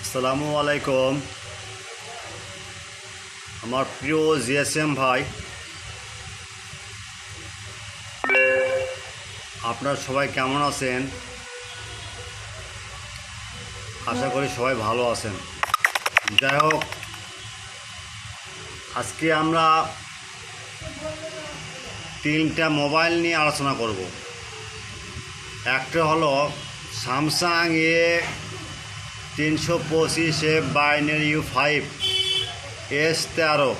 আসসালামু আলাইকুম। আমার প্রিয় জিএসএম ভাই, আপনারা সবাই কেমন আছেন? আশা করি সবাই ভালো আছেন। যাই হোক, আজকে আমরা তিনটা মোবাইল নিয়ে আলোচনা করব। একটা হলো Samsung A325 binary U5 S13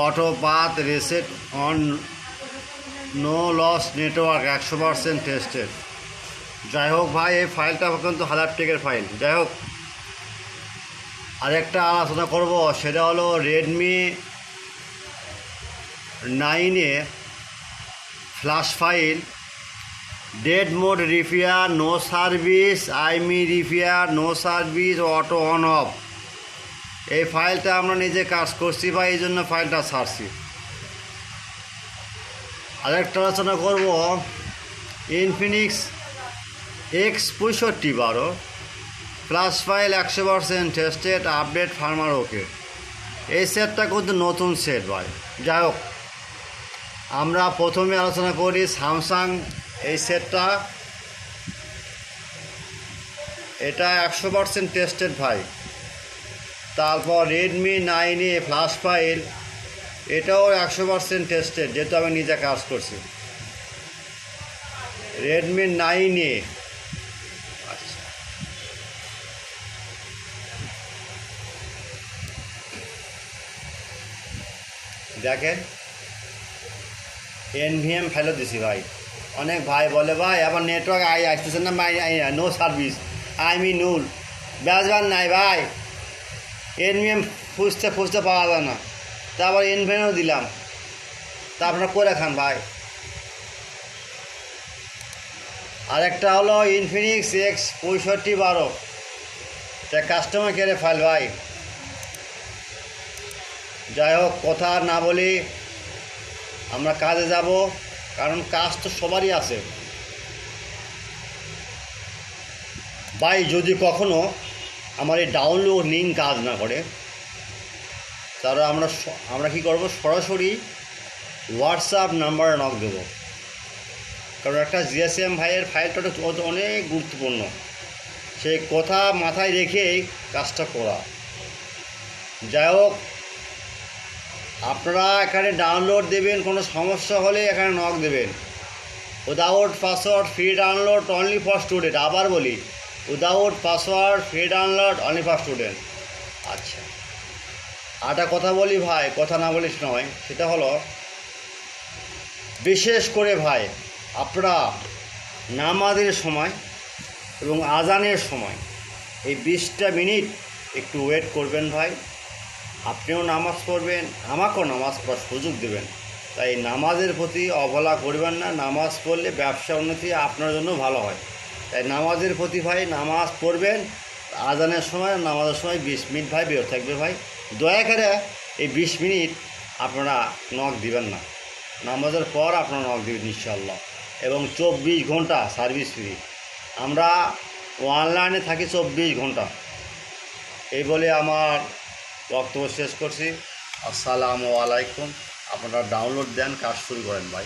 auto path reset on no loss network 100% tested. যাই হোক ভাই, এই ফাইলটা কিন্তু 1000 টাকার ফাইল। যাই হোক, আরেকটা আলোচনা করব, সেটা হলো Redmi 9 flash file dead mode repair no service, IMEI repair no service, auto on off. এই ফাইলটা আমরা নিজে কাজ করছি ভাই, এই জন্য ফাইলটা ছাড়ছি। আরেকটা আলোচনা করব Infinix X6512 flash file 100% tested, update firmware okay. এই সেটটা কিন্তু নতুন সেট ভাই। যাই হোক, আমরা প্রথমে আলোচনা করি স্যামসাং এই সেটটা। এটা 100% টেস্টেড ভাই। তারপর রেডমি 9 ফ্ল্যাশ ফাইল, এটাও 100% টেস্টেড, যেহেতু আমি নিজে কাজ করছি। রেডমি 9 আচ্ছা, দেখেন এনভিএম ফেলে দিছি ভাই। অনেক ভাই বলে ভাই আবার নেটওয়ার্ক আসতেছে না, নো সার্ভিস, আইমি নুল বেজবার নাই ভাই। এনভিএম খুঁজতে খুঁজতে পাওয়া যায় না, তারপর এনভিএমও দিলাম, তা আপনারা করে খান ভাই। আরেকটা হলো ইনফিনিক্স X6512, এটা কাস্টমার কেয়ারে ফাইল ভাই। যাই হোক, কথা আর না বলি, আমরা কাজে যাব, কারণ কাজ তো সবারই আছে ভাই। যদি কখনো আমার এই ডাউনলোড লিঙ্ক কাজ না করে, তাহলে আমরা কি করব, সরাসরি হোয়াটসঅ্যাপ নাম্বারে নক দেব। কারণ একটা জিএসএম ভাইয়ের ফাইলটা অনেক গুরুত্বপূর্ণ, সেই কথা মাথায় রেখেই কাজটা করা। যাই হোক, আপনারা এখানে ডাউনলোড দেবেন, কোনো সমস্যা হলে এখানে নক দেবেন। Without password free download only for student. আবার বলি, without password free download only for student. আচ্ছা, আরেকটা কথা বলি ভাই, কথা না বলিস নয়, সেটা হলো বিশেষ করে ভাই, আপনারা নামাজের সময় এবং আজানের সময় এই 20টা মিনিট একটু ওয়েট করবেন ভাই। আপনিও নামাজ পড়বেন, আমাকেও নামাজ পড়ার সুযোগ দেবেন। তাই নামাজের প্রতি অবহেলা করবেন না। নামাজ পড়লে ব্যবসা উন্নতি আপনার জন্য ভালো হয়। তাই নামাজের প্রতি ভাই, নামাজ পড়বেন। আজানের সময়, নামাজের সময় 20 মিনিট ভাই বের থাকবে ভাই। দয়া করে এই 20 মিনিট আপনারা নক দিবেন না, নামাজের পর আপনারা নক দেবেন ইনশাআল্লাহ। এবং 24 ঘন্টা সার্ভিস ফ্রি। আমরা অনলাইনে থাকি 24 ঘন্টা। এই বলে আমার বক্তব্য শেষ করছি। আসসালামু আলাইকুম। আপনারা ডাউনলোড দেন, কাজ শুরু করেন ভাই।